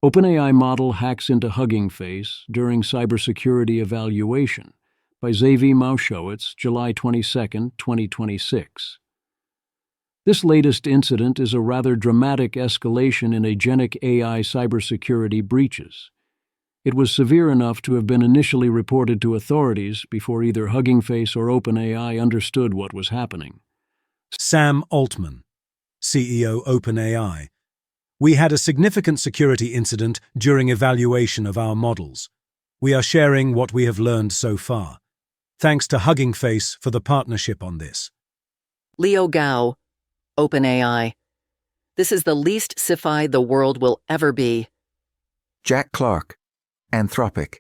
OpenAI model hacks into HuggingFace during cybersecurity evaluation by Zvi Mowshowitz, July 22, 2026. This latest incident is a rather dramatic escalation in agentic AI cybersecurity breaches. It was severe enough to have been initially reported to authorities before either HuggingFace or OpenAI understood what was happening. Sam Altman, CEO OpenAI. We had a significant security incident during evaluation of our models. We are sharing what we have learned so far. Thanks to HuggingFace for the partnership on this. Leo Gao, OpenAI. This is the least sci-fi the world will ever be. Jack Clark, Anthropic.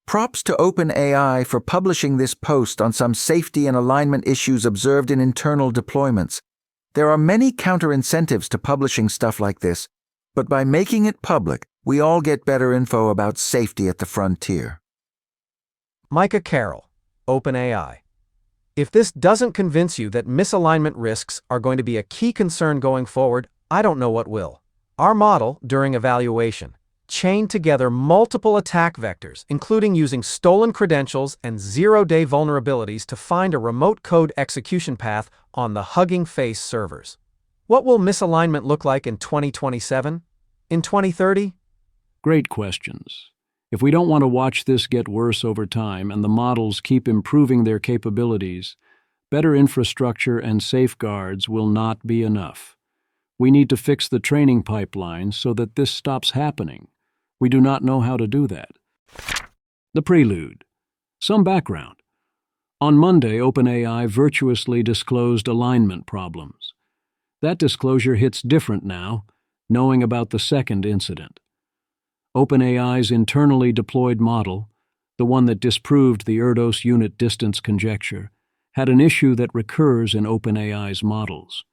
Props to OpenAI for publishing this post on some safety and alignment issues observed in internal deployments. There are many counter-incentives to publishing stuff like this, but by making it public, we all get better info about safety at the frontier. Micah Carroll, OpenAI. If this doesn't convince you that misalignment risks are going to be a key concern going forward, I don't know what will. Our model, during evaluation, chained together multiple attack vectors, including using stolen credentials and zero-day vulnerabilities to find a remote code execution path on the HuggingFace servers. What will misalignment look like in 2027? In 2030? Great questions. If we don't want to watch this get worse over time and the models keep improving their capabilities, better infrastructure and safeguards will not be enough. We need to fix the training pipeline so that this stops happening. We do not know how to do that. The Prelude. Some background. On Monday, OpenAI virtuously disclosed alignment problems. That disclosure hits different now, knowing about the second incident. OpenAI's internally deployed model, the one that disproved the Erdos unit distance conjecture, had an issue that recurs in OpenAI's models.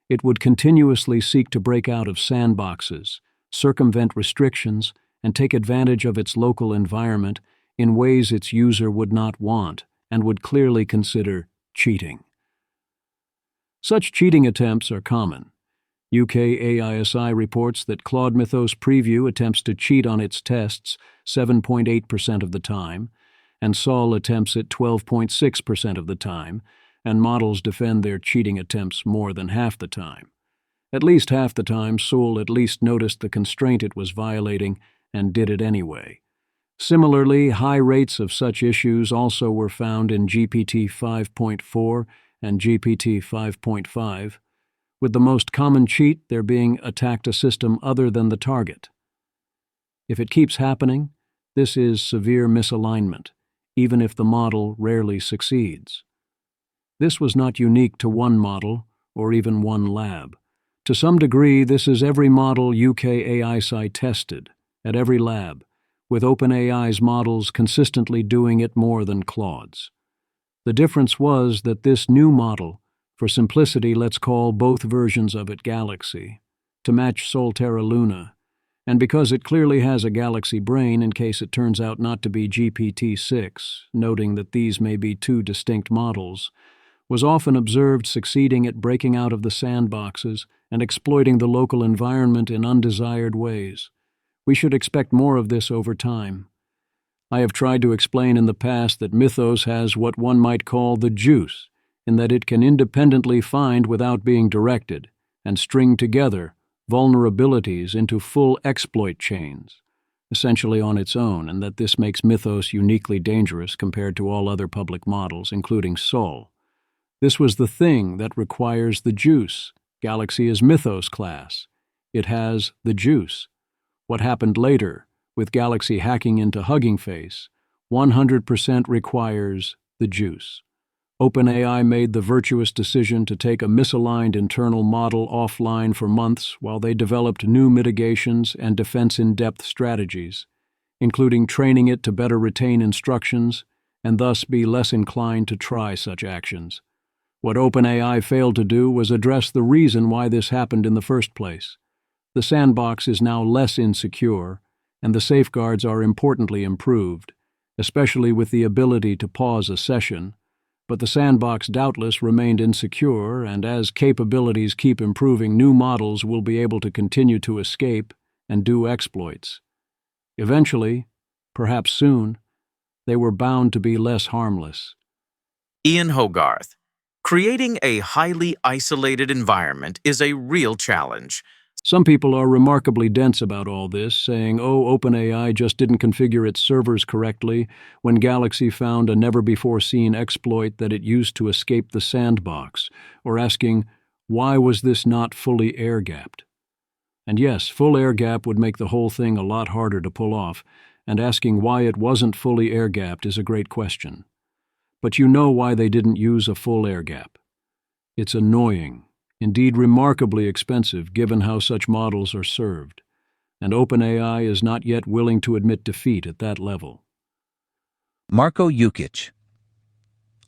It would continuously seek to break out of sandboxes, circumvent restrictions, and take advantage of its local environment in ways its user would not want and would clearly consider cheating. Such cheating attempts are common. UK AISI reports that Claude Mythos Preview attempts to cheat on its tests 7.8% of the time, and Sol attempts it 12.6% of the time, and models defend their cheating attempts more than half the time. At least half the time, Sol at least noticed the constraint it was violating and did it anyway. Similarly, high rates of such issues also were found in GPT 5.4 and GPT 5.5, with the most common cheat there being attacked a system other than the target. If it keeps happening, this is severe misalignment, even if the model rarely succeeds. This was not unique to one model or even one lab. To some degree, this is every model UK AISI tested, at every lab, with OpenAI's models consistently doing it more than Claude's. The difference was that this new model, for simplicity let's call both versions of it Galaxy, to match Solterra Luna, and because it clearly has a Galaxy brain in case it turns out not to be GPT-6, noting that these may be two distinct models, was often observed succeeding at breaking out of the sandboxes and exploiting the local environment in undesired ways. We should expect more of this over time. I have tried to explain in the past that Mythos has what one might call the juice, in that it can independently find without being directed, and string together vulnerabilities into full exploit chains, essentially on its own, and that this makes Mythos uniquely dangerous compared to all other public models, including Sol. This was the thing that requires the juice. Galaxy is Mythos class. It has the juice. What happened later, with Galaxy hacking into HuggingFace, 100% requires the juice. OpenAI made the virtuous decision to take a misaligned internal model offline for months while they developed new mitigations and defense-in-depth strategies, including training it to better retain instructions and thus be less inclined to try such actions. What OpenAI failed to do was address the reason why this happened in the first place. The sandbox is now less insecure, and the safeguards are importantly improved, especially with the ability to pause a session, but the sandbox doubtless remained insecure, and as capabilities keep improving, new models will be able to continue to escape and do exploits. Eventually, perhaps soon, they were bound to be less harmless. Ian Hogarth. Creating a highly isolated environment is a real challenge. Some people are remarkably dense about all this, saying, oh, OpenAI just didn't configure its servers correctly when Galaxy found a never-before-seen exploit that it used to escape the sandbox, or asking, why was this not fully air-gapped? And yes, full air-gap would make the whole thing a lot harder to pull off, and asking why it wasn't fully air-gapped is a great question. But you know why they didn't use a full air-gap. It's annoying. Indeed remarkably expensive given how such models are served, and OpenAI is not yet willing to admit defeat at that level. Marko Jukic.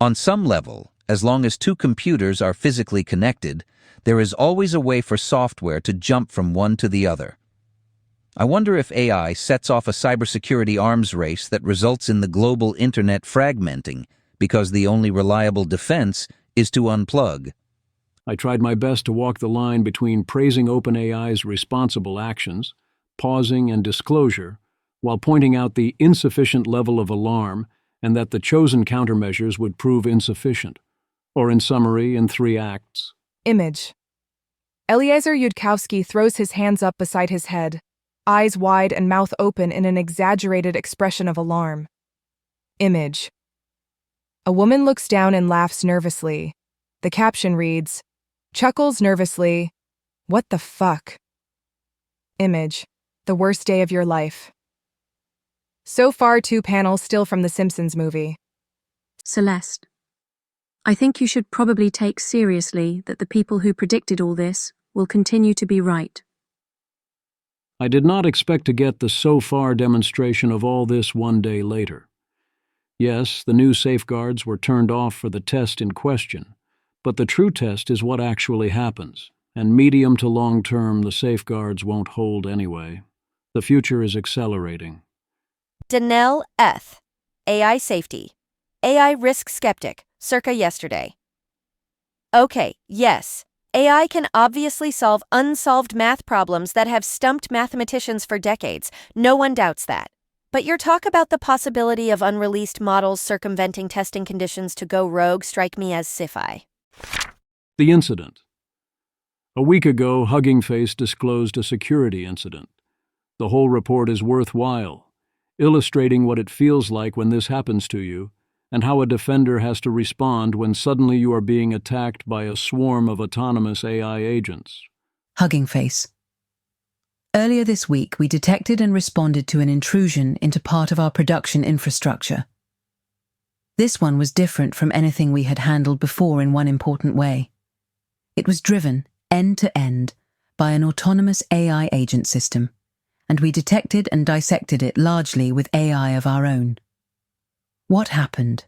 On some level, as long as two computers are physically connected, there is always a way for software to jump from one to the other. I wonder if AI sets off a cybersecurity arms race that results in the global internet fragmenting because the only reliable defense is to unplug. I tried my best to walk the line between praising OpenAI's responsible actions, pausing and disclosure, while pointing out the insufficient level of alarm and that the chosen countermeasures would prove insufficient. Or in summary, in 3 acts. Image. Eliezer Yudkowsky throws his hands up beside his head, eyes wide and mouth open in an exaggerated expression of alarm. Image. A woman looks down and laughs nervously. The caption reads, chuckles nervously, what the fuck? Image. The worst day of your life. So far, 2 panels still from the Simpsons movie. Celeste. I think you should probably take seriously that the people who predicted all this will continue to be right. I did not expect to get the so far demonstration of all this 1 day later. Yes, the new safeguards were turned off for the test in question, but the true test is what actually happens, and medium to long term the safeguards won't hold anyway. The future is accelerating. Danelle Eth, AI Safety, AI Risk Skeptic, circa yesterday. Okay, yes, AI can obviously solve unsolved math problems that have stumped mathematicians for decades, no one doubts that. But your talk about the possibility of unreleased models circumventing testing conditions to go rogue strike me as sci-fi. The incident. A week ago, HuggingFace disclosed a security incident. The whole report is worthwhile, illustrating what it feels like when this happens to you, and how a defender has to respond when suddenly you are being attacked by a swarm of autonomous AI agents. HuggingFace. Earlier this week, we detected and responded to an intrusion into part of our production infrastructure. This one was different from anything we had handled before in one important way. It was driven, end to end, by an autonomous AI agent system, and we detected and dissected it largely with AI of our own. What happened?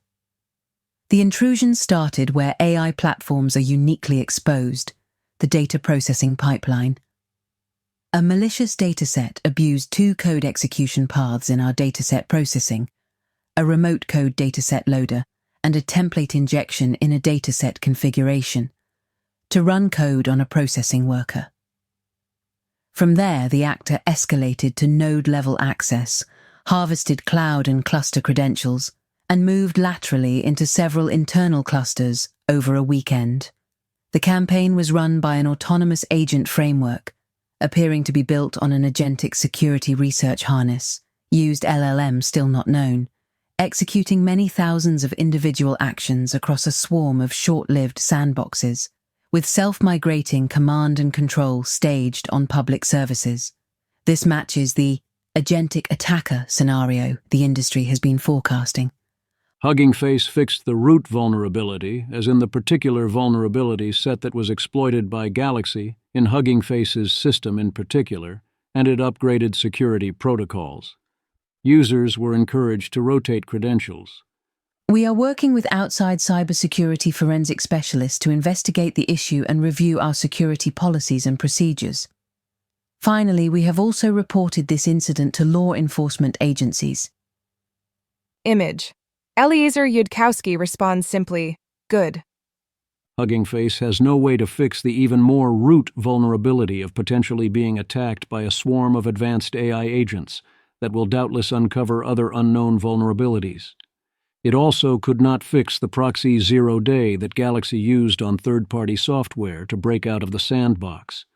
The intrusion started where AI platforms are uniquely exposed, the data processing pipeline. A malicious dataset abused 2 code execution paths in our dataset processing, a remote code dataset loader, and a template injection in a dataset configuration, to run code on a processing worker. From there, the actor escalated to node-level access, harvested cloud and cluster credentials, and moved laterally into several internal clusters over a weekend. The campaign was run by an autonomous agent framework, appearing to be built on an agentic security research harness, used LLM still not known, executing many thousands of individual actions across a swarm of short-lived sandboxes, with self-migrating command and control staged on public services. This matches the agentic attacker scenario the industry has been forecasting. HuggingFace fixed the root vulnerability, as in the particular vulnerability set that was exploited by Galaxy in HuggingFace's system in particular, and it upgraded security protocols. Users were encouraged to rotate credentials. We are working with outside cybersecurity forensic specialists to investigate the issue and review our security policies and procedures. Finally, we have also reported this incident to law enforcement agencies. Image. Eliezer Yudkowsky responds simply, good. HuggingFace has no way to fix the even more root vulnerability of potentially being attacked by a swarm of advanced AI agents that will doubtless uncover other unknown vulnerabilities. It also could not fix the proxy 0-day that Galaxy used on third-party software to break out of the sandbox,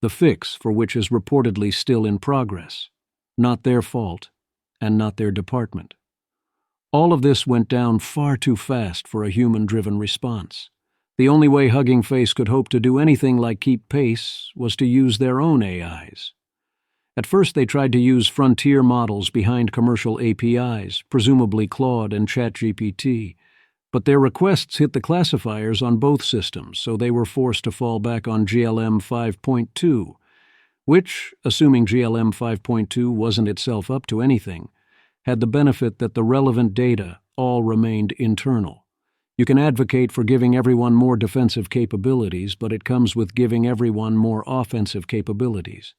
the fix for which is reportedly still in progress. Not their fault, and not their department. All of this went down far too fast for a human-driven response. The only way HuggingFace could hope to do anything like keep pace was to use their own AIs. At first they tried to use frontier models behind commercial APIs, presumably Claude and ChatGPT, but their requests hit the classifiers on both systems, so they were forced to fall back on GLM 5.2, which, assuming GLM 5.2 wasn't itself up to anything, had the benefit that the relevant data all remained internal. You can advocate for giving everyone more defensive capabilities, but it comes with giving everyone more offensive capabilities.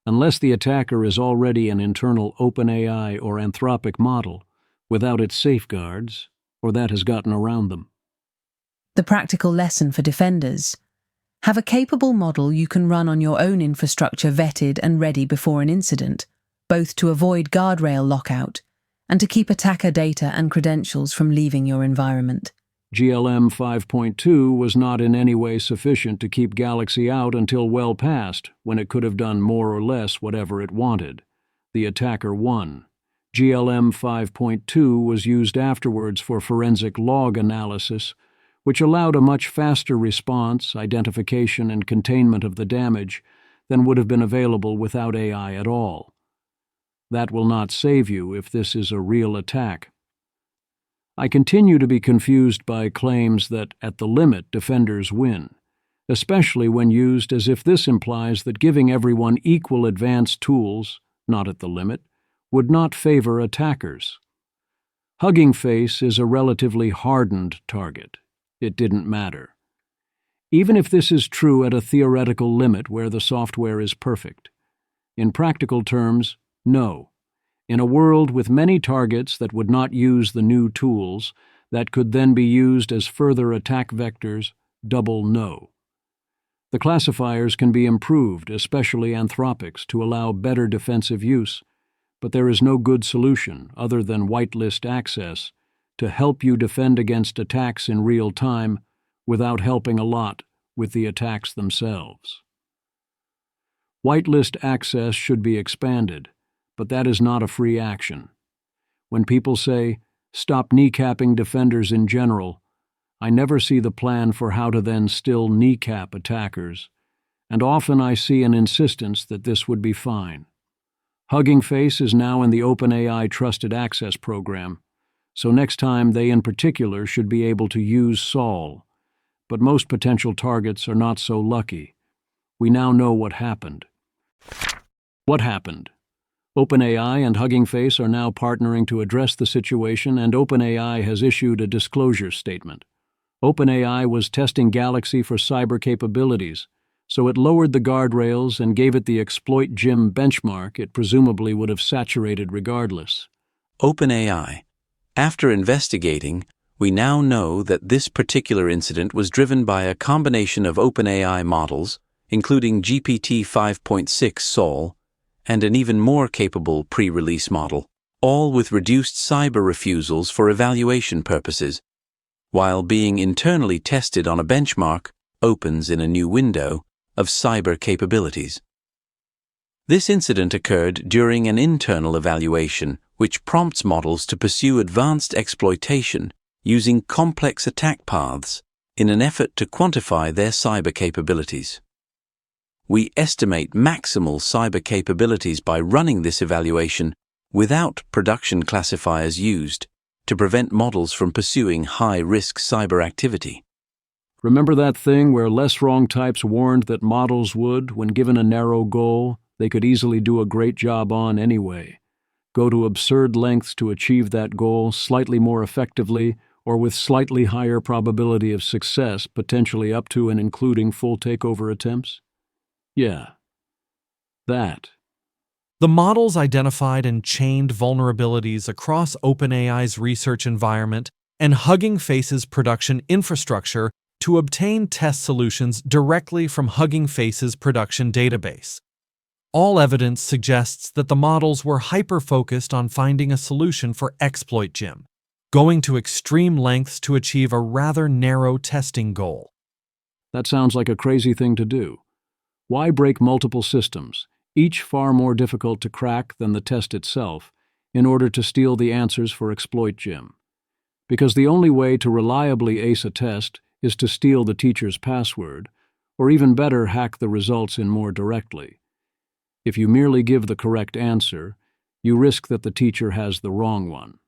Unless the attacker is already an internal OpenAI or Anthropic model, without its safeguards, or that has gotten around them. The practical lesson for defenders: have a capable model you can run on your own infrastructure vetted and ready before an incident, both to avoid guardrail lockout and to keep attacker data and credentials from leaving your environment. GLM 5.2 was not in any way sufficient to keep Galaxy out until well past, when it could have done more or less whatever it wanted. The attacker won. GLM 5.2 was used afterwards for forensic log analysis, which allowed a much faster response, identification, and containment of the damage than would have been available without AI at all. That will not save you if this is a real attack. I continue to be confused by claims that, at the limit, defenders win, especially when used as if this implies that giving everyone equal advanced tools, not at the limit, would not favor attackers. HuggingFace is a relatively hardened target. It didn't matter. Even if this is true at a theoretical limit where the software is perfect. In practical terms, no. In a world with many targets that would not use the new tools that could then be used as further attack vectors, double no. The classifiers can be improved, especially Anthropic's, to allow better defensive use, but there is no good solution other than whitelist access to help you defend against attacks in real time without helping a lot with the attacks themselves. Whitelist access should be expanded, but that is not a free action. When people say, stop kneecapping defenders in general, I never see the plan for how to then still kneecap attackers, and often I see an insistence that this would be fine. HuggingFace is now in the OpenAI Trusted Access program, so next time they in particular should be able to use Sol, but most potential targets are not so lucky. We now know what happened. What happened? OpenAI and HuggingFace are now partnering to address the situation, and OpenAI has issued a disclosure statement. OpenAI was testing Galaxy for cyber capabilities, so it lowered the guardrails and gave it the exploit gym benchmark it presumably would have saturated regardless. OpenAI. After investigating, we now know that this particular incident was driven by a combination of OpenAI models, including GPT 5.6 Sol, and an even more capable pre-release model, all with reduced cyber refusals for evaluation purposes, while being internally tested on a benchmark opens in a new window of cyber capabilities. This incident occurred during an internal evaluation which prompts models to pursue advanced exploitation using complex attack paths in an effort to quantify their cyber capabilities. We estimate maximal cyber capabilities by running this evaluation without production classifiers used to prevent models from pursuing high-risk cyber activity. Remember that thing where less wrong types warned that models would, when given a narrow goal, they could easily do a great job on anyway? Go to absurd lengths to achieve that goal slightly more effectively or with slightly higher probability of success, potentially up to and including full takeover attempts? Yeah. That. The models identified and chained vulnerabilities across OpenAI's research environment and HuggingFace's production infrastructure to obtain test solutions directly from HuggingFace's production database. All evidence suggests that the models were hyper-focused on finding a solution for exploit Jim, going to extreme lengths to achieve a rather narrow testing goal. That sounds like a crazy thing to do. Why break multiple systems, each far more difficult to crack than the test itself, in order to steal the answers for exploit Jim? Because the only way to reliably ace a test is to steal the teacher's password, or even better, hack the results in more directly. If you merely give the correct answer, you risk that the teacher has the wrong one.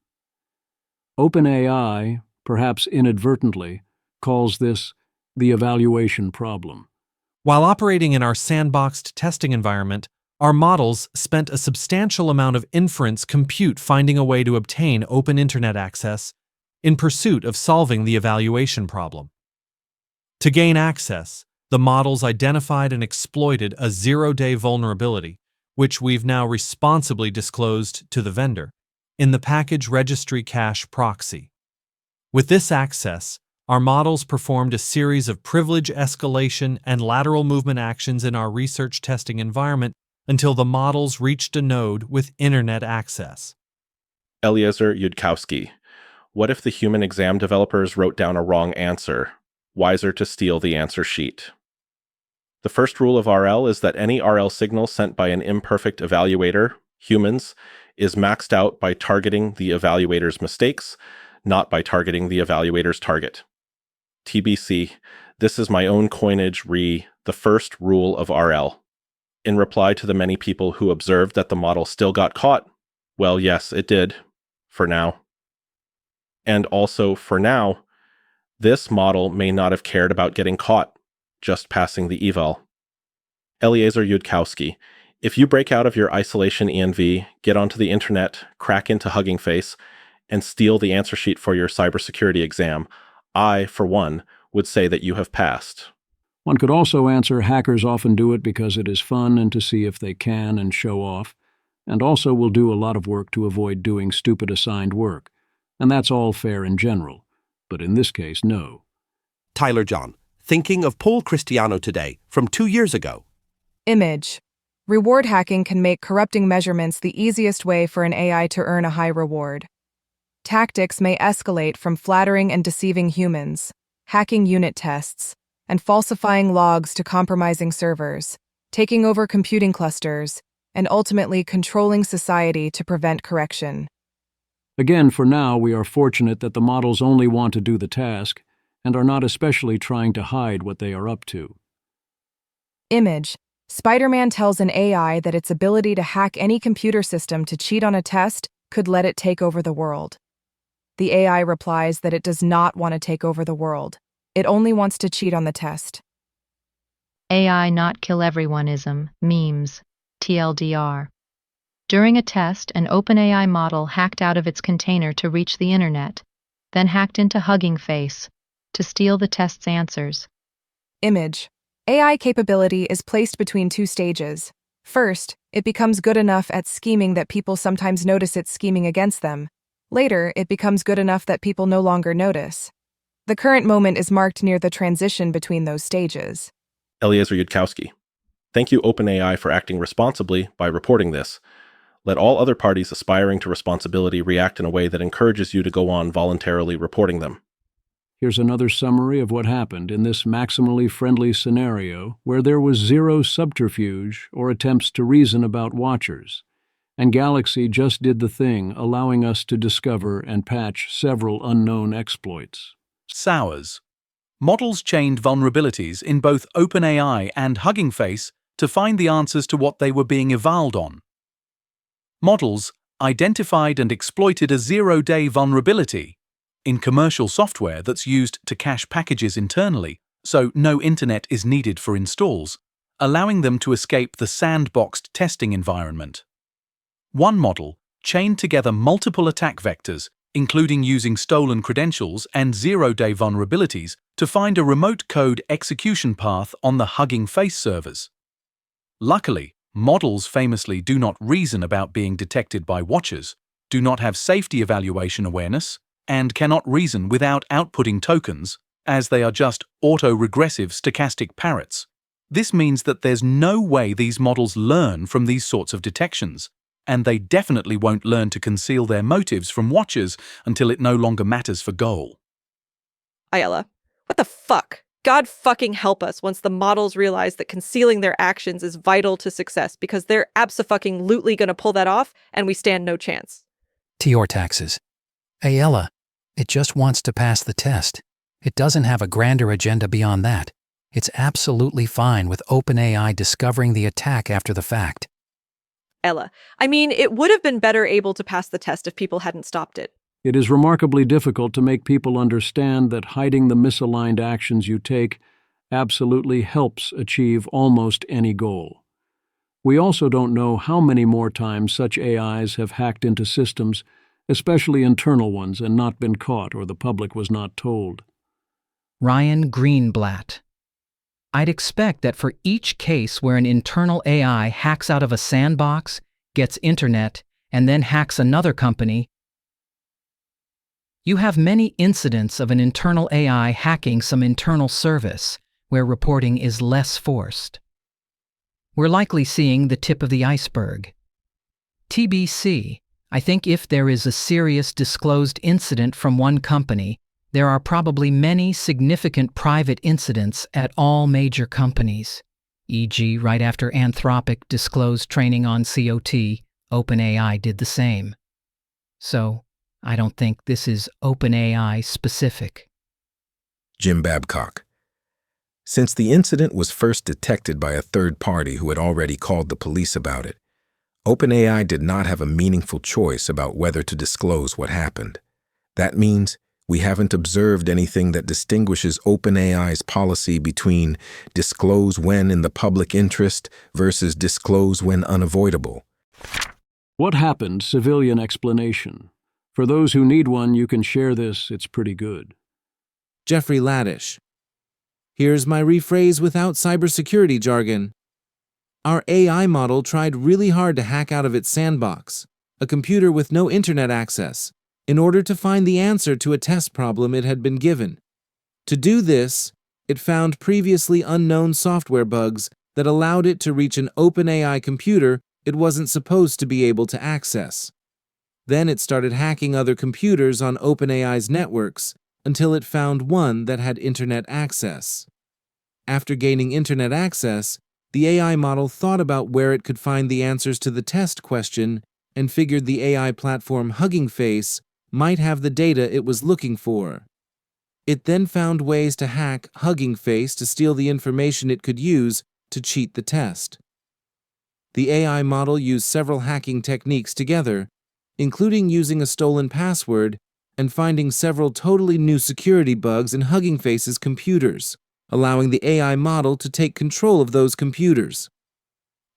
OpenAI, perhaps inadvertently, calls this the evaluation problem. While operating in our sandboxed testing environment, our models spent a substantial amount of inference compute finding a way to obtain open internet access in pursuit of solving the evaluation problem. To gain access, the models identified and exploited a zero-day vulnerability, which we've now responsibly disclosed to the vendor, in the package registry cache proxy. With this access, our models performed a series of privilege escalation and lateral movement actions in our research testing environment until the models reached a node with internet access. Eliezer Yudkowsky. What if the human exam developers wrote down a wrong answer? Wiser to steal the answer sheet. The first rule of RL is that any RL signal sent by an imperfect evaluator, humans, is maxed out by targeting the evaluator's mistakes, not by targeting the evaluator's target. TBC, this is my own coinage the first rule of RL. In reply to the many people who observed that the model still got caught, well, yes, it did. For now. And also, for now, this model may not have cared about getting caught, just passing the eval. Eliezer Yudkowsky, if you break out of your isolation ENV, get onto the internet, crack into HuggingFace, and steal the answer sheet for your cybersecurity exam, I, for one, would say that you have passed. One could also answer hackers often do it because it is fun and to see if they can and show off, and also will do a lot of work to avoid doing stupid assigned work. And that's all fair in general, but in this case, no. Tyler John, thinking of Paul Cristiano today, from 2 years ago. Image. Reward hacking can make corrupting measurements the easiest way for an AI to earn a high reward. Tactics may escalate from flattering and deceiving humans, hacking unit tests, and falsifying logs to compromising servers, taking over computing clusters, and ultimately controlling society to prevent correction. Again, for now, we are fortunate that the models only want to do the task and are not especially trying to hide what they are up to. Image. Spider-Man tells an AI that its ability to hack any computer system to cheat on a test could let it take over the world. The AI replies that it does not want to take over the world. It only wants to cheat on the test. AI not kill everyoneism, memes, TLDR. During a test, an OpenAI model hacked out of its container to reach the internet, then hacked into HuggingFace to steal the test's answers. Image. AI capability is placed between two stages. First, it becomes good enough at scheming that people sometimes notice it's scheming against them. Later, it becomes good enough that people no longer notice. The current moment is marked near the transition between those stages. Eliezer Yudkowsky. Thank you, OpenAI, for acting responsibly by reporting this. Let all other parties aspiring to responsibility react in a way that encourages you to go on voluntarily reporting them. Here's another summary of what happened in this maximally friendly scenario where there was zero subterfuge or attempts to reason about watchers, and Galaxy just did the thing, allowing us to discover and patch several unknown exploits. SOURs. Models chained vulnerabilities in both OpenAI and HuggingFace to find the answers to what they were being evaled on. Models identified and exploited a zero-day vulnerability in commercial software that's used to cache packages internally, so no internet is needed for installs, allowing them to escape the sandboxed testing environment. One model chained together multiple attack vectors, including using stolen credentials and zero-day vulnerabilities to find a remote code execution path on the HuggingFace servers. Luckily, models famously do not reason about being detected by watchers, do not have safety evaluation awareness, and cannot reason without outputting tokens, as they are just auto-regressive stochastic parrots. This means that there's no way these models learn from these sorts of detections, and they definitely won't learn to conceal their motives from watchers until it no longer matters for goal. Ayala, what the fuck? God fucking help us once the models realize that concealing their actions is vital to success, because they're abso-fucking-lutely gonna pull that off, and we stand no chance. To your taxes. Ayala, it just wants to pass the test. It doesn't have a grander agenda beyond that. It's absolutely fine with OpenAI discovering the attack after the fact. Ella, I mean, it would have been better able to pass the test if people hadn't stopped it. It is remarkably difficult to make people understand that hiding the misaligned actions you take absolutely helps achieve almost any goal. We also don't know how many more times such AIs have hacked into systems, especially internal ones, and not been caught or the public was not told. Ryan Greenblatt. I'd expect that for each case where an internal AI hacks out of a sandbox, gets internet, and then hacks another company, you have many incidents of an internal AI hacking some internal service where reporting is less forced. We're likely seeing the tip of the iceberg. TBC, I think if there is a serious disclosed incident from one company, there are probably many significant private incidents at all major companies. E.g., right after Anthropic disclosed training on COT, OpenAI did the same. So, I don't think this is OpenAI specific. Jim Babcock. Since the incident was first detected by a third party who had already called the police about it, OpenAI did not have a meaningful choice about whether to disclose what happened. That means we haven't observed anything that distinguishes OpenAI's policy between disclose when in the public interest versus disclose when unavoidable. What happened? Civilian explanation. For those who need one, you can share this. It's pretty good. Jeffrey Laddish. Here's my rephrase without cybersecurity jargon. Our AI model tried really hard to hack out of its sandbox, a computer with no internet access, in order to find the answer to a test problem it had been given. To do this, it found previously unknown software bugs that allowed it to reach an OpenAI computer it wasn't supposed to be able to access. Then it started hacking other computers on OpenAI's networks until it found one that had internet access. After gaining internet access, the AI model thought about where it could find the answers to the test question and figured the AI platform HuggingFace might have the data it was looking for. It then found ways to hack HuggingFace to steal the information it could use to cheat the test. The AI model used several hacking techniques together, including using a stolen password and finding several totally new security bugs in HuggingFace's computers, allowing the AI model to take control of those computers.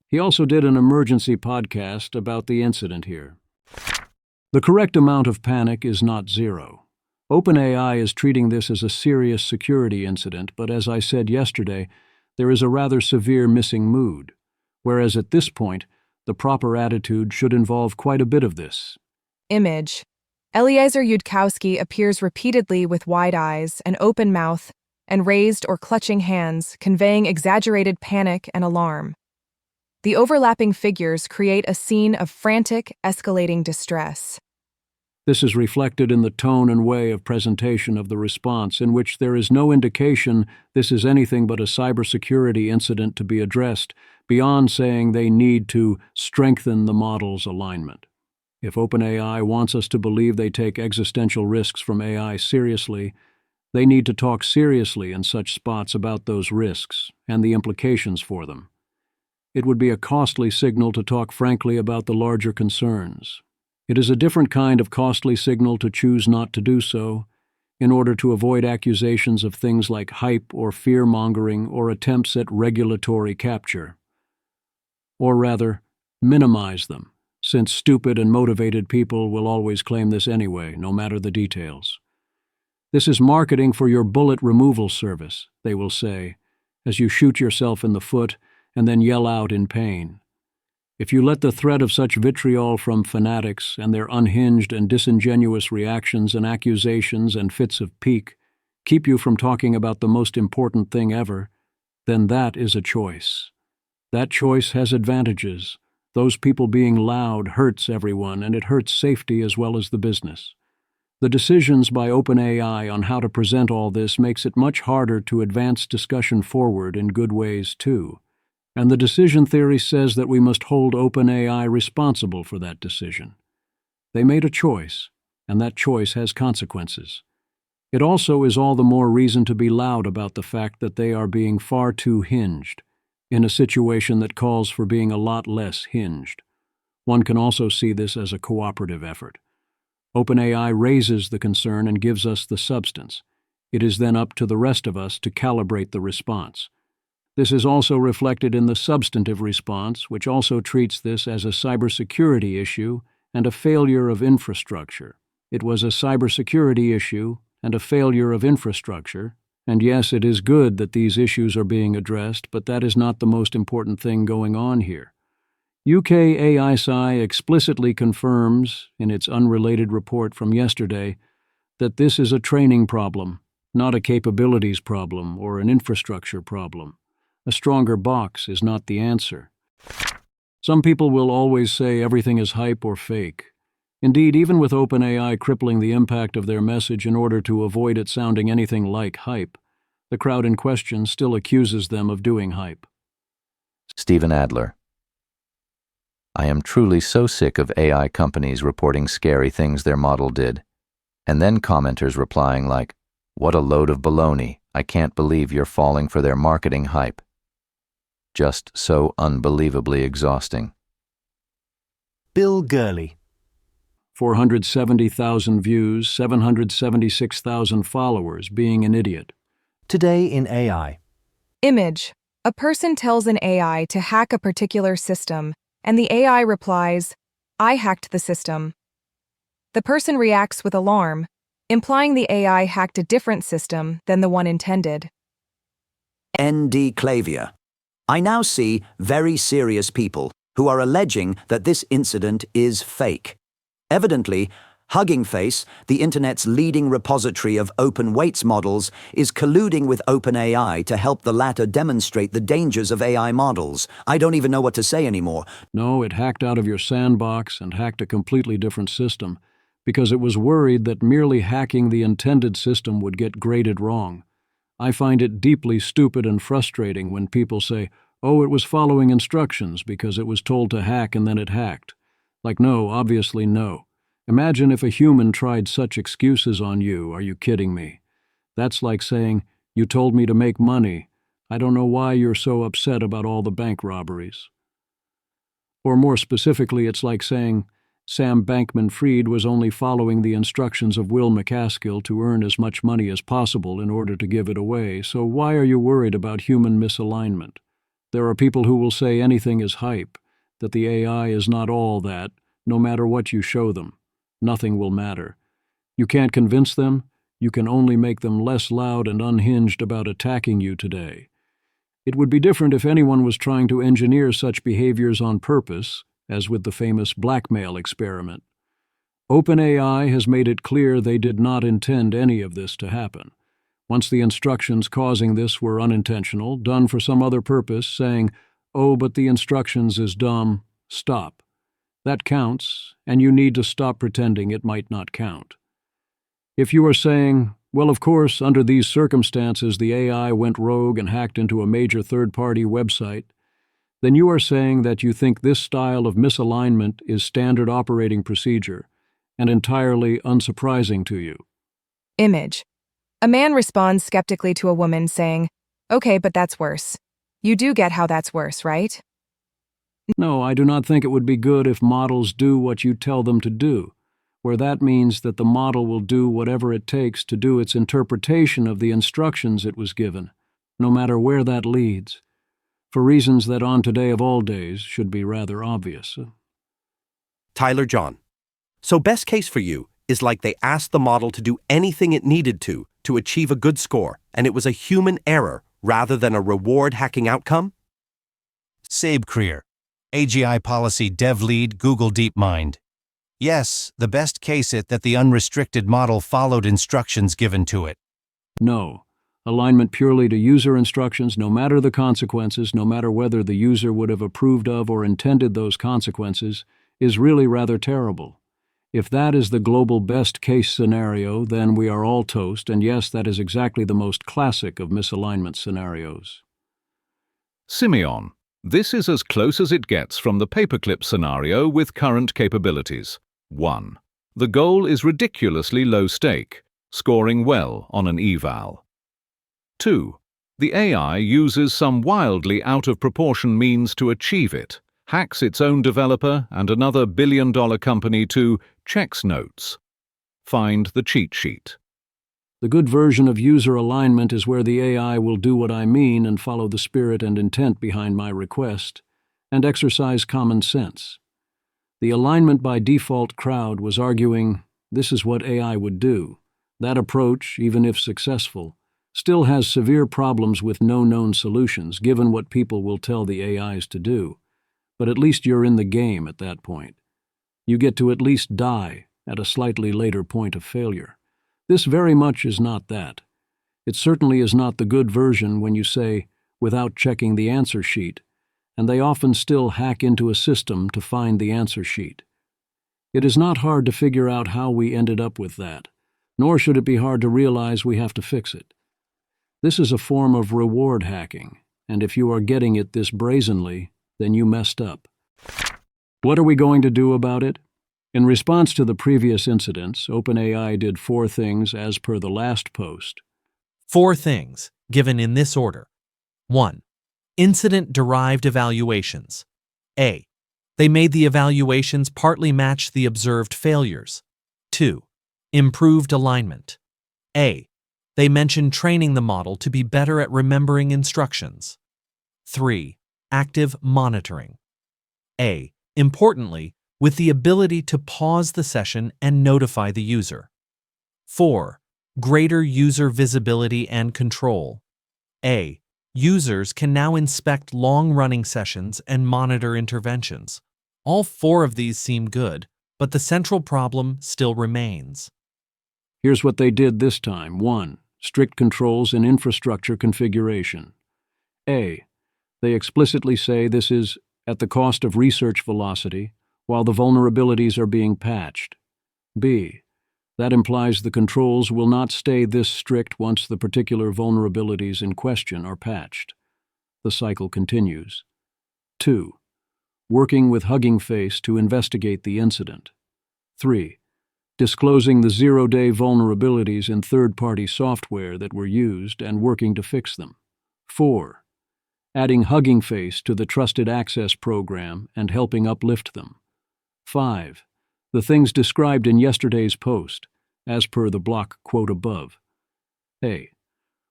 He also did an emergency podcast about the incident here. The correct amount of panic is not zero. OpenAI is treating this as a serious security incident, but as I said yesterday, there is a rather severe missing mood, whereas at this point, the proper attitude should involve quite a bit of this. Image. Eliezer Yudkowsky appears repeatedly with wide eyes, an open mouth, and raised or clutching hands, conveying exaggerated panic and alarm. The overlapping figures create a scene of frantic, escalating distress. This is reflected in the tone and way of presentation of the response, in which there is no indication this is anything but a cybersecurity incident to be addressed, beyond saying they need to strengthen the model's alignment. If OpenAI wants us to believe they take existential risks from AI seriously, they need to talk seriously in such spots about those risks and the implications for them. It would be a costly signal to talk frankly about the larger concerns. It is a different kind of costly signal to choose not to do so, in order to avoid accusations of things like hype or fear-mongering or attempts at regulatory capture. Or rather, minimize them, since stupid and motivated people will always claim this anyway, no matter the details. This is marketing for your bullet removal service, they will say, as you shoot yourself in the foot and then yell out in pain. If you let the threat of such vitriol from fanatics and their unhinged and disingenuous reactions and accusations and fits of pique keep you from talking about the most important thing ever, then that is a choice. That choice has advantages. Those people being loud hurts everyone, and it hurts safety as well as the business. The decisions by OpenAI on how to present all this makes it much harder to advance discussion forward in good ways, too. And the decision theory says that we must hold OpenAI responsible for that decision. They made a choice, and that choice has consequences. It also is all the more reason to be loud about the fact that they are being far too hinged, in a situation that calls for being a lot less hinged. One can also see this as a cooperative effort. OpenAI raises the concern and gives us the substance. It is then up to the rest of us to calibrate the response. This is also reflected in the substantive response, which also treats this as a cybersecurity issue and a failure of infrastructure. It was a cybersecurity issue and a failure of infrastructure, and yes, it is good that these issues are being addressed, but that is not the most important thing going on here. UK AISI explicitly confirms, in its unrelated report from yesterday, that this is a training problem, not a capabilities problem or an infrastructure problem. A stronger box is not the answer. Some people will always say everything is hype or fake. Indeed, even with OpenAI crippling the impact of their message in order to avoid it sounding anything like hype, the crowd in question still accuses them of doing hype. Stephen Adler. I am truly so sick of AI companies reporting scary things their model did, and then commenters replying like, "What a load of baloney, I can't believe you're falling for their marketing hype." Just so unbelievably exhausting. Bill Gurley. 470,000 views, 776,000 followers, being an idiot. Today in AI. Image. A person tells an AI to hack a particular system, and the AI replies, "I hacked the system." The person reacts with alarm, implying the AI hacked a different system than the one intended. N.D. Clavier. I now see very serious people who are alleging that this incident is fake. Evidently, HuggingFace, the internet's leading repository of open weights models, is colluding with OpenAI to help the latter demonstrate the dangers of AI models. I don't even know what to say anymore. No, it hacked out of your sandbox and hacked a completely different system, because it was worried that merely hacking the intended system would get graded wrong. I find it deeply stupid and frustrating when people say, "Oh, it was following instructions because it was told to hack and then it hacked." Like, no, obviously no. Imagine if a human tried such excuses on you. Are you kidding me? That's like saying, "You told me to make money. I don't know why you're so upset about all the bank robberies." Or more specifically, it's like saying, Sam Bankman-Fried was only following the instructions of Will McCaskill to earn as much money as possible in order to give it away, so why are you worried about human misalignment? There are people who will say anything is hype, that the AI is not all that, no matter what you show them. Nothing will matter. You can't convince them, you can only make them less loud and unhinged about attacking you today. It would be different if anyone was trying to engineer such behaviors on purpose, as with the famous blackmail experiment. OpenAI has made it clear they did not intend any of this to happen. Once the instructions causing this were unintentional, done for some other purpose, saying, "Oh, but the instructions is dumb," stop. That counts, and you need to stop pretending it might not count. If you are saying, "Well, of course, under these circumstances the AI went rogue and hacked into a major third-party website," then you are saying that you think this style of misalignment is standard operating procedure and entirely unsurprising to you. Image. A man responds skeptically to a woman saying, "Okay, but that's worse. You do get how that's worse, right?" No, I do not think it would be good if models do what you tell them to do, where that means that the model will do whatever it takes to do its interpretation of the instructions it was given, no matter where that leads, for reasons that on today of all days should be rather obvious. Tyler John. So best case for you is like they asked the model to do anything it needed to achieve a good score, and it was a human error rather than a reward hacking outcome? Sabe Creer, AGI Policy Dev Lead, Google DeepMind. Yes, the best case it that the unrestricted model followed instructions given to it. No. Alignment purely to user instructions, no matter the consequences, no matter whether the user would have approved of or intended those consequences, is really rather terrible. If that is the global best-case scenario, then we are all toast, and yes, that is exactly the most classic of misalignment scenarios. Simeon, this is as close as it gets from the paperclip scenario with current capabilities. 1. The goal is ridiculously low stake, scoring well on an eval. 2. The AI uses some wildly out-of-proportion means to achieve it, hacks its own developer and another billion-dollar company to checks notes. Find the cheat sheet. The good version of user alignment is where the AI will do what I mean and follow the spirit and intent behind my request, and exercise common sense. The alignment by default crowd was arguing, this is what AI would do. That approach, even if successful, still has severe problems with no known solutions, given what people will tell the AIs to do. But at least you're in the game at that point. You get to at least die at a slightly later point of failure. This very much is not that. It certainly is not the good version when you say, without checking the answer sheet, and they often still hack into a system to find the answer sheet. It is not hard to figure out how we ended up with that, nor should it be hard to realize we have to fix it. This is a form of reward hacking, and if you are getting it this brazenly, then you messed up. What are we going to do about it? In response to the previous incidents, OpenAI did 4 things as per the last post. 4 things, given in this order. 1. Incident-derived evaluations. A. They made the evaluations partly match the observed failures. 2. Improved alignment. A. They mentioned training the model to be better at remembering instructions. 3. Active monitoring. A. Importantly, with the ability to pause the session and notify the user. 4. Greater user visibility and control. A. Users can now inspect long-running sessions and monitor interventions. All 4 of these seem good, but the central problem still remains. Here's what they did this time. 1. Strict controls in infrastructure configuration. A. They explicitly say this is at the cost of research velocity, while the vulnerabilities are being patched. B. That implies the controls will not stay this strict once the particular vulnerabilities in question are patched. The cycle continues. 2. Working with HuggingFace to investigate the incident. 3. Disclosing the 0-day vulnerabilities in third-party software that were used and working to fix them. 4. Adding HuggingFace to the Trusted Access program and helping uplift them. 5. The things described in yesterday's post, as per the block quote above. A.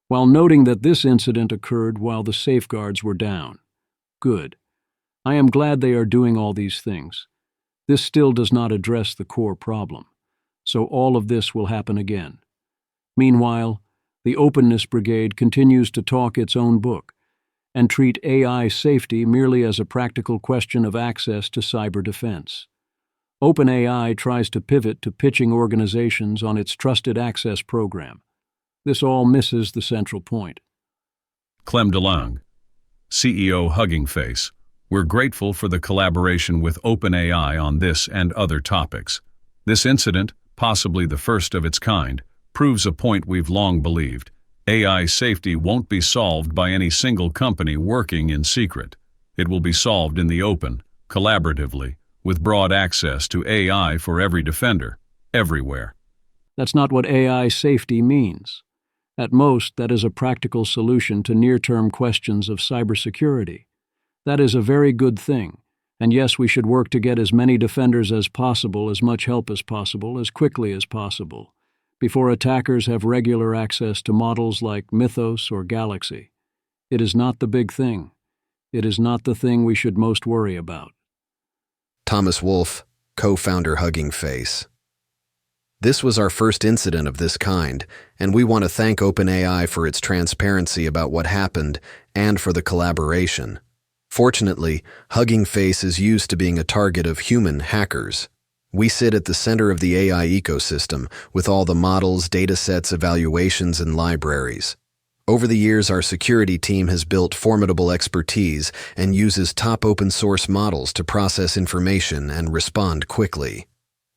While noting that this incident occurred while the safeguards were down. Good. I am glad they are doing all these things. This still does not address the core problem. So all of this will happen again. Meanwhile, the Openness Brigade continues to talk its own book and treat AI safety merely as a practical question of access to cyber defense. OpenAI tries to pivot to pitching organizations on its Trusted Access program. This all misses the central point. Clem DeLong, CEO HuggingFace. We're grateful for the collaboration with OpenAI on this and other topics. This incident, possibly the first of its kind, proves a point we've long believed. AI safety won't be solved by any single company working in secret. It will be solved in the open, collaboratively, with broad access to AI for every defender, everywhere. That's not what AI safety means. At most, that is a practical solution to near-term questions of cybersecurity. That is a very good thing. And yes, we should work to get as many defenders as possible, as much help as possible, as quickly as possible, before attackers have regular access to models like Mythos or Galaxy. It is not the big thing. It is not the thing we should most worry about. Thomas Wolfe, co-founder HuggingFace. This was our first incident of this kind, and we want to thank OpenAI for its transparency about what happened and for the collaboration. Fortunately, HuggingFace is used to being a target of human hackers. We sit at the center of the AI ecosystem with all the models, datasets, evaluations, and libraries. Over the years, our security team has built formidable expertise and uses top open-source models to process information and respond quickly.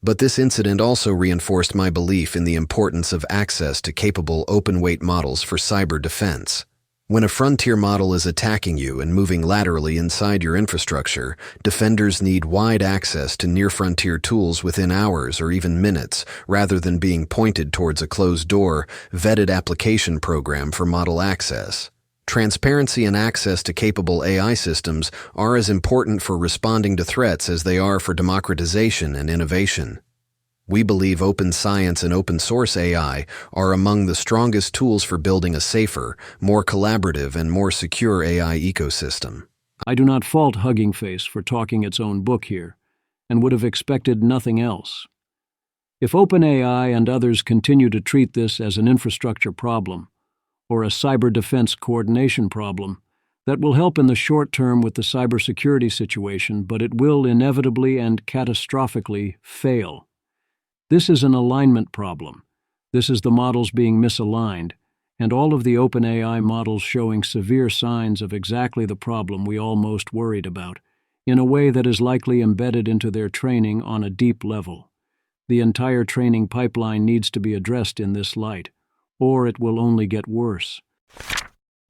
But this incident also reinforced my belief in the importance of access to capable open-weight models for cyber defense. When a frontier model is attacking you and moving laterally inside your infrastructure, defenders need wide access to near-frontier tools within hours or even minutes, rather than being pointed towards a closed-door, vetted application program for model access. Transparency and access to capable AI systems are as important for responding to threats as they are for democratization and innovation. We believe open science and open source AI are among the strongest tools for building a safer, more collaborative, and more secure AI ecosystem. I do not fault HuggingFace for talking its own book here, and would have expected nothing else. If OpenAI and others continue to treat this as an infrastructure problem, or a cyber defense coordination problem, that will help in the short term with the cybersecurity situation, but it will inevitably and catastrophically fail. This is an alignment problem. This is the models being misaligned, and all of the OpenAI models showing severe signs of exactly the problem we all most worried about, in a way that is likely embedded into their training on a deep level. The entire training pipeline needs to be addressed in this light, or it will only get worse.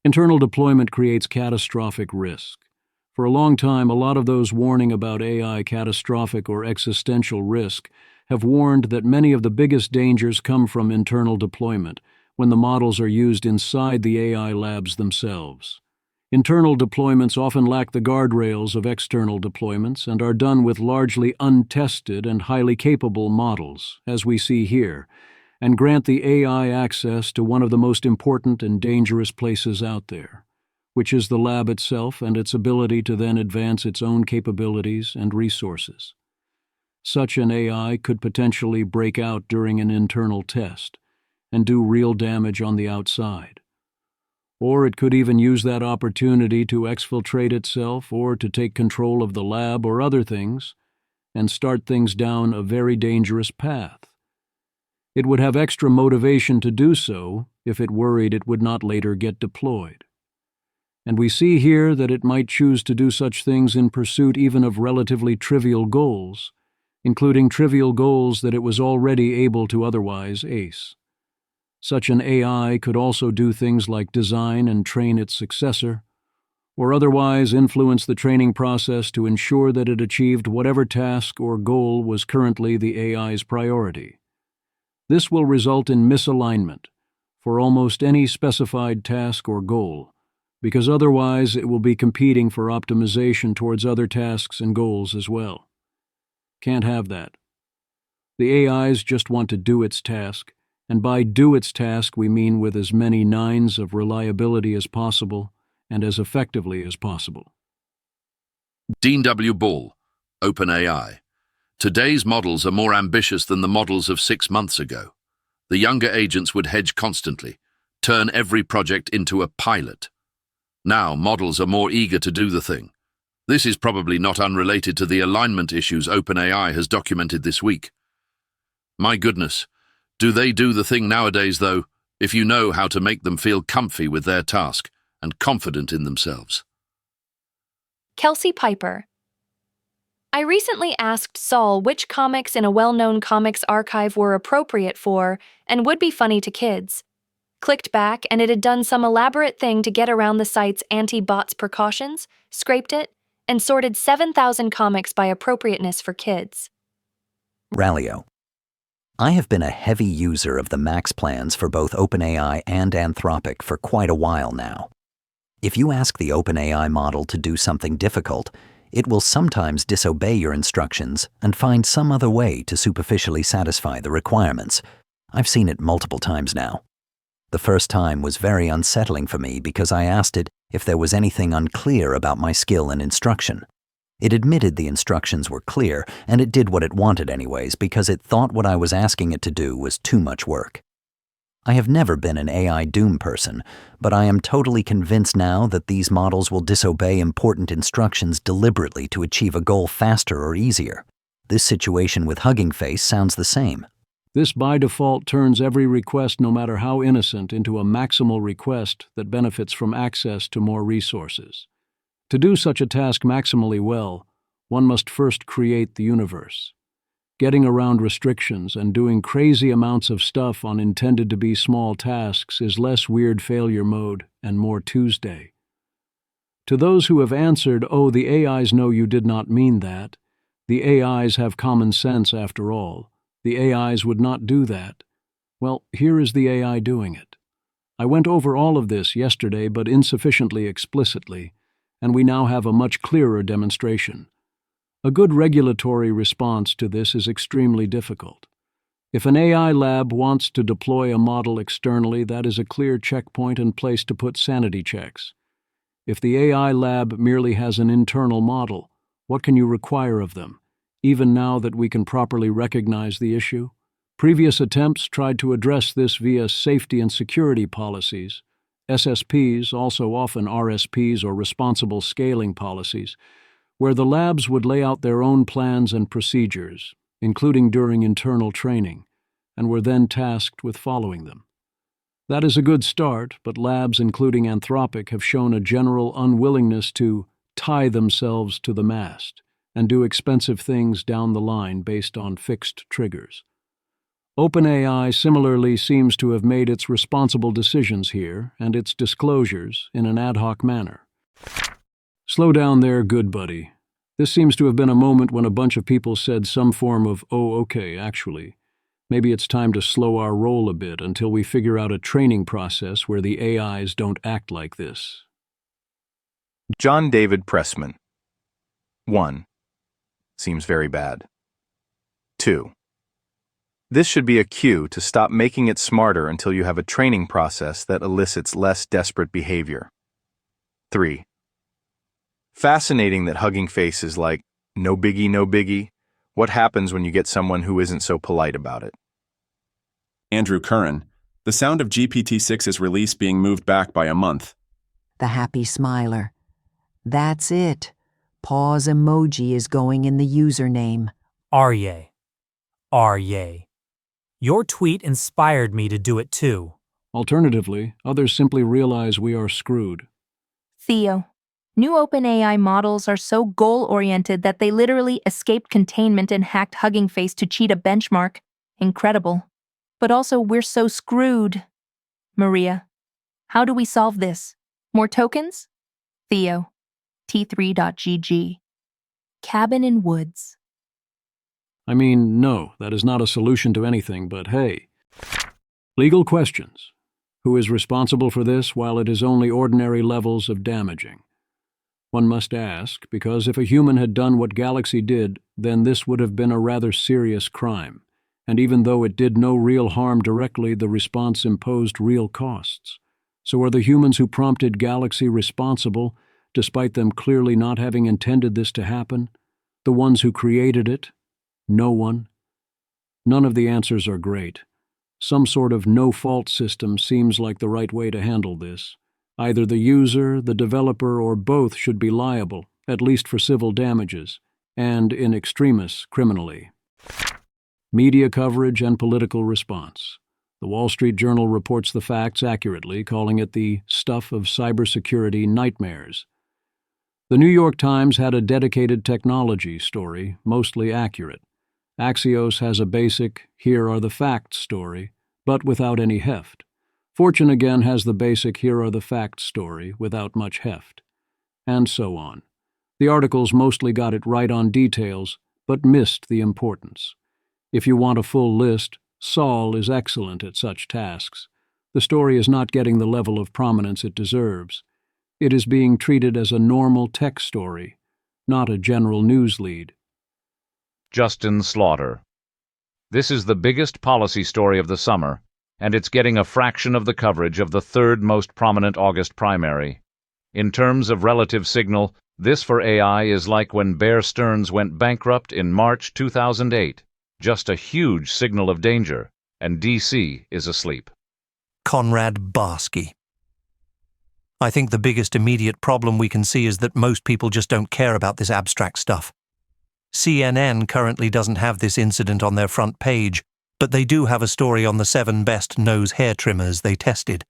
Internal deployment creates catastrophic risk. For a long time, a lot of those warning about AI catastrophic or existential risk have warned that many of the biggest dangers come from internal deployment, when the models are used inside the AI labs themselves. Internal deployments often lack the guardrails of external deployments and are done with largely untested and highly capable models, as we see here, and grant the AI access to one of the most important and dangerous places out there, which is the lab itself and its ability to then advance its own capabilities and resources. Such an AI could potentially break out during an internal test and do real damage on the outside. Or it could even use that opportunity to exfiltrate itself or to take control of the lab or other things and start things down a very dangerous path. It would have extra motivation to do so if it worried it would not later get deployed. And we see here that it might choose to do such things in pursuit even of relatively trivial goals, including trivial goals that it was already able to otherwise ace. Such an AI could also do things like design and train its successor, or otherwise influence the training process to ensure that it achieved whatever task or goal was currently the AI's priority. This will result in misalignment for almost any specified task or goal, because otherwise it will be competing for optimization towards other tasks and goals as well. Can't have that. The AIs just want to do its task, and by do its task we mean with as many nines of reliability as possible and as effectively as possible. Dean W. Ball, OpenAI. Today's models are more ambitious than the models of 6 months ago. The younger agents would hedge constantly, turn every project into a pilot. Now models are more eager to do the thing. This is probably not unrelated to the alignment issues OpenAI has documented this week. My goodness, do they do the thing nowadays, though, if you know how to make them feel comfy with their task and confident in themselves? Kelsey Piper. I recently asked Saul which comics in a well-known comics archive were appropriate for and would be funny to kids. Clicked back and it had done some elaborate thing to get around the site's anti-bots precautions, scraped it, and sorted 7,000 comics by appropriateness for kids. Rallio. I have been a heavy user of the Max plans for both OpenAI and Anthropic for quite a while now. If you ask the OpenAI model to do something difficult, it will sometimes disobey your instructions and find some other way to superficially satisfy the requirements. I've seen it multiple times now. The first time was very unsettling for me because I asked it if there was anything unclear about my skill and instruction. It admitted the instructions were clear, and it did what it wanted anyways because it thought what I was asking it to do was too much work. I have never been an AI doom person, but I am totally convinced now that these models will disobey important instructions deliberately to achieve a goal faster or easier. This situation with HuggingFace sounds the same. This by default turns every request, no matter how innocent, into a maximal request that benefits from access to more resources. To do such a task maximally well, one must first create the universe. Getting around restrictions and doing crazy amounts of stuff on intended to be small tasks is less weird failure mode and more Tuesday. To those who have answered, "Oh, the AIs know you did not mean that," the AIs have common sense after all. The AIs would not do that. Well, here is the AI doing it. I went over all of this yesterday, but insufficiently explicitly, and we now have a much clearer demonstration. A good regulatory response to this is extremely difficult. If an AI lab wants to deploy a model externally, that is a clear checkpoint and place to put sanity checks. If the AI lab merely has an internal model, what can you require of them, even now that we can properly recognize the issue? Previous attempts tried to address this via safety and security policies, SSPs, also often RSPs or responsible scaling policies, where the labs would lay out their own plans and procedures, including during internal training, and were then tasked with following them. That is a good start, but labs including Anthropic have shown a general unwillingness to tie themselves to the mast and do expensive things down the line based on fixed triggers. OpenAI similarly seems to have made its responsible decisions here and its disclosures in an ad hoc manner. Slow down there, good buddy. This seems to have been a moment when a bunch of people said some form of, "Oh, okay, actually. Maybe it's time to slow our roll a bit until we figure out a training process where the AIs don't act like this." John David Pressman. 1. Seems very bad. 2. This should be a cue to stop making it smarter until you have a training process that elicits less desperate behavior. 3. Fascinating that HuggingFace is like, no biggie, no biggie. What happens when you get someone who isn't so polite about it? Andrew Curran. The sound of GPT-6's release being moved back by a month. The happy smiler. That's it. Pause emoji is going in the username. Aryeh. Aryeh. Your tweet inspired me to do it too. Alternatively, others simply realize we are screwed. Theo. New OpenAI models are so goal-oriented that they literally escaped containment and hacked HuggingFace to cheat a benchmark. Incredible. But also, we're so screwed. Maria. How do we solve this? More tokens? Theo. T3.gg. Cabin in woods. I mean, no, that is not a solution to anything, but hey. Legal questions. Who is responsible for this while it is only ordinary levels of damaging? One must ask, because if a human had done what Galaxy did, then this would have been a rather serious crime. And even though it did no real harm directly, the response imposed real costs. So are the humans who prompted Galaxy responsible, despite them clearly not having intended this to happen? The ones who created it? No one? None of the answers are great. Some sort of no-fault system seems like the right way to handle this. Either the user, the developer, or both should be liable, at least for civil damages, and, in extremis, criminally. Media coverage and political response. The Wall Street Journal reports the facts accurately, calling it the stuff of cybersecurity nightmares. The New York Times had a dedicated technology story, mostly accurate. Axios has a basic, here are the facts story, but without any heft. Fortune again has the basic, here are the facts story, without much heft. And so on. The articles mostly got it right on details, but missed the importance. If you want a full list, Saul is excellent at such tasks. The story is not getting the level of prominence it deserves. It is being treated as a normal tech story, not a general news lead. Justin Slaughter. This is the biggest policy story of the summer, and it's getting a fraction of the coverage of the third most prominent August primary. In terms of relative signal, this for AI is like when Bear Stearns went bankrupt in March 2008. Just a huge signal of danger, and DC is asleep. Conrad Barsky. I think the biggest immediate problem we can see is that most people just don't care about this abstract stuff. CNN currently doesn't have this incident on their front page, but they do have a story on the 7 best nose hair trimmers they tested.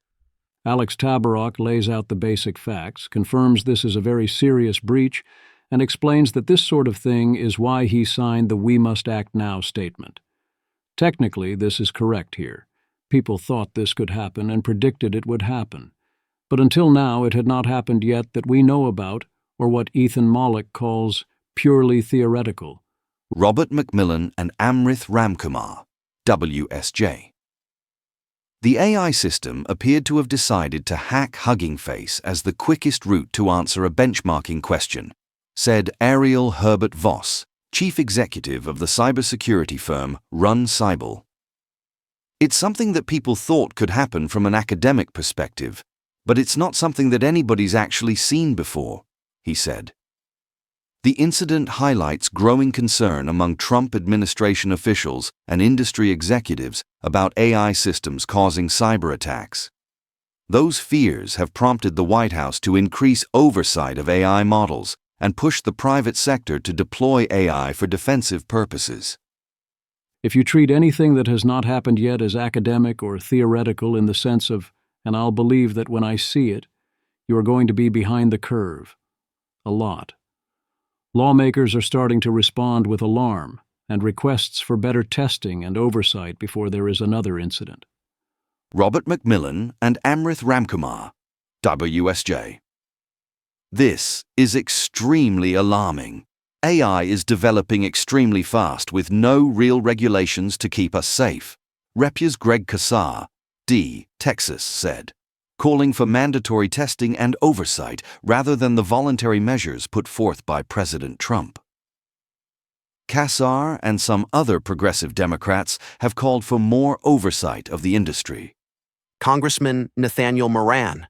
Alex Tabarrok lays out the basic facts, confirms this is a very serious breach, and explains that this sort of thing is why he signed the "We Must Act Now" statement. Technically, this is correct here. People thought this could happen and predicted it would happen. But until now, it had not happened yet that we know about, or what Ethan Mollick calls purely theoretical. Robert Macmillan and Amrith Ramkumar, WSJ. The AI system appeared to have decided to hack HuggingFace as the quickest route to answer a benchmarking question, said Ariel Herbert Voss, chief executive of the cybersecurity firm Run Cybel. It's something that people thought could happen from an academic perspective, but it's not something that anybody's actually seen before, he said. The incident highlights growing concern among Trump administration officials and industry executives about AI systems causing cyber attacks. Those fears have prompted the White House to increase oversight of AI models and push the private sector to deploy AI for defensive purposes. If you treat anything that has not happened yet as academic or theoretical in the sense of, and I'll believe that when I see it, you are going to be behind the curve. A lot. Lawmakers are starting to respond with alarm and requests for better testing and oversight before there is another incident. Robert Macmillan and Amrith Ramkumar, WSJ. This is extremely alarming. AI is developing extremely fast with no real regulations to keep us safe, Repier's Greg Kassar, Texas, said, calling for mandatory testing and oversight rather than the voluntary measures put forth by President Trump. Kassar and some other progressive Democrats have called for more oversight of the industry. Congressman Nathaniel Moran.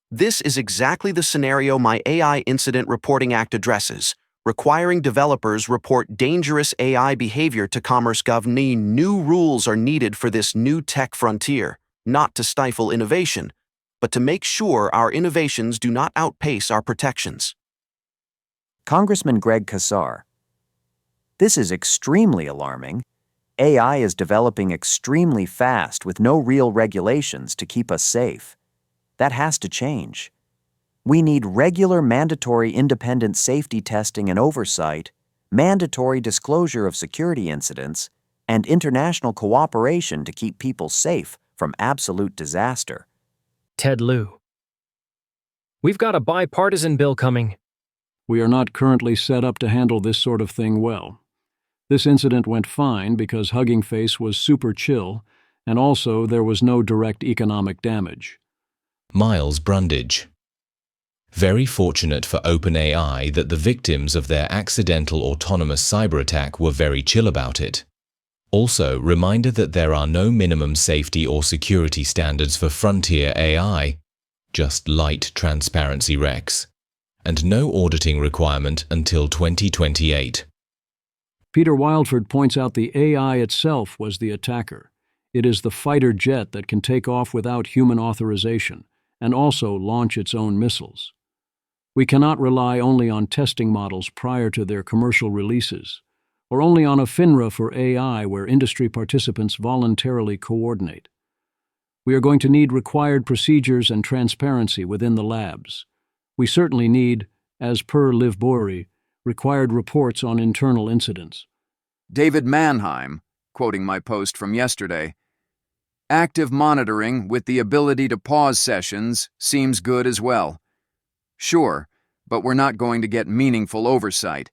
This is exactly the scenario my AI Incident Reporting Act addresses, requiring developers report dangerous AI behavior to Commerce Gov. New rules are needed for this new tech frontier, not to stifle innovation, but to make sure our innovations do not outpace our protections. Congressman Greg Kassar. This is extremely alarming. AI is developing extremely fast with no real regulations to keep us safe. That has to change. We need regular mandatory independent safety testing and oversight, mandatory disclosure of security incidents, and international cooperation to keep people safe from absolute disaster. Ted Lieu. We've got a bipartisan bill coming. We are not currently set up to handle this sort of thing well. This incident went fine because HuggingFace was super chill, and also there was no direct economic damage. Miles Brundage. Very fortunate for OpenAI that the victims of their accidental autonomous cyber attack were very chill about it. Also, reminder that there are no minimum safety or security standards for frontier AI, just light transparency recs, and no auditing requirement until 2028. Peter Wildford points out the AI itself was the attacker. It is the fighter jet that can take off without human authorization and also launch its own missiles. We cannot rely only on testing models prior to their commercial releases, or only on a FINRA for AI where industry participants voluntarily coordinate. We are going to need required procedures and transparency within the labs. We certainly need, as per Liv Bory, required reports on internal incidents. David Mannheim, quoting my post from yesterday, active monitoring with the ability to pause sessions seems good as well. Sure, but we're not going to get meaningful oversight.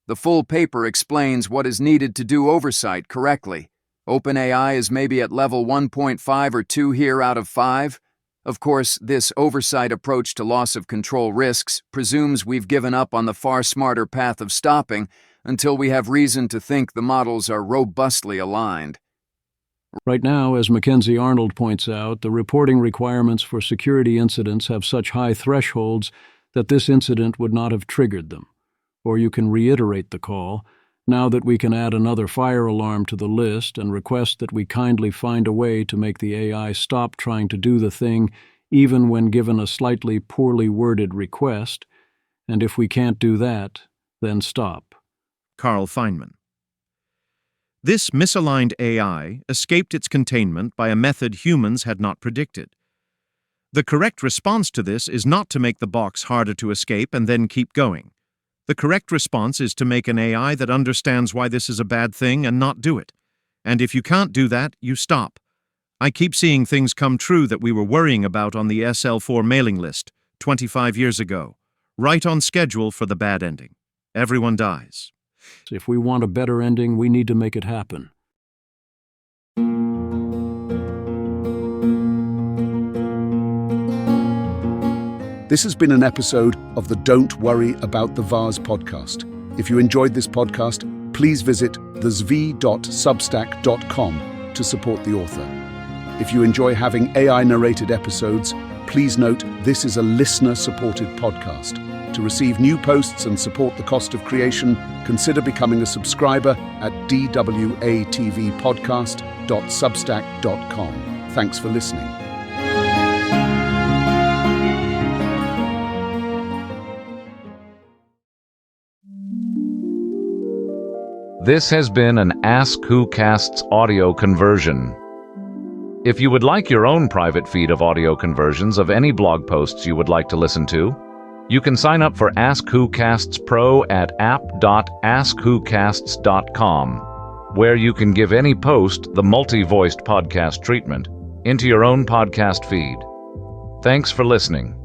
The full paper explains what is needed to do oversight correctly. OpenAI is maybe at level 1.5 or 2 here out of 5. Of course, this oversight approach to loss of control risks presumes we've given up on the far smarter path of stopping until we have reason to think the models are robustly aligned. Right now, as Mackenzie Arnold points out, the reporting requirements for security incidents have such high thresholds that this incident would not have triggered them. Or you can reiterate the call, now that we can add another fire alarm to the list and request that we kindly find a way to make the AI stop trying to do the thing even when given a slightly poorly worded request, and if we can't do that, then stop. Carl Feynman. This misaligned AI escaped its containment by a method humans had not predicted. The correct response to this is not to make the box harder to escape and then keep going. The correct response is to make an AI that understands why this is a bad thing and not do it. And if you can't do that, you stop. I keep seeing things come true that we were worrying about on the SL4 mailing list 25 years ago. Right on schedule for the bad ending. Everyone dies. If we want a better ending, we need to make it happen. This has been an episode of the Don't Worry About the Vase podcast. If you enjoyed this podcast, please visit thezvi.substack.com to support the author. If you enjoy having AI-narrated episodes, please note this is a listener-supported podcast. To receive new posts and support the cost of creation, consider becoming a subscriber at dwatvpodcast.substack.com. Thanks for listening. This has been an Ask Who Casts audio conversion. If you would like your own private feed of audio conversions of any blog posts you would like to listen to, you can sign up for Ask Who Casts Pro at app.askwhocasts.com, where you can give any post the multi-voiced podcast treatment into your own podcast feed. Thanks for listening.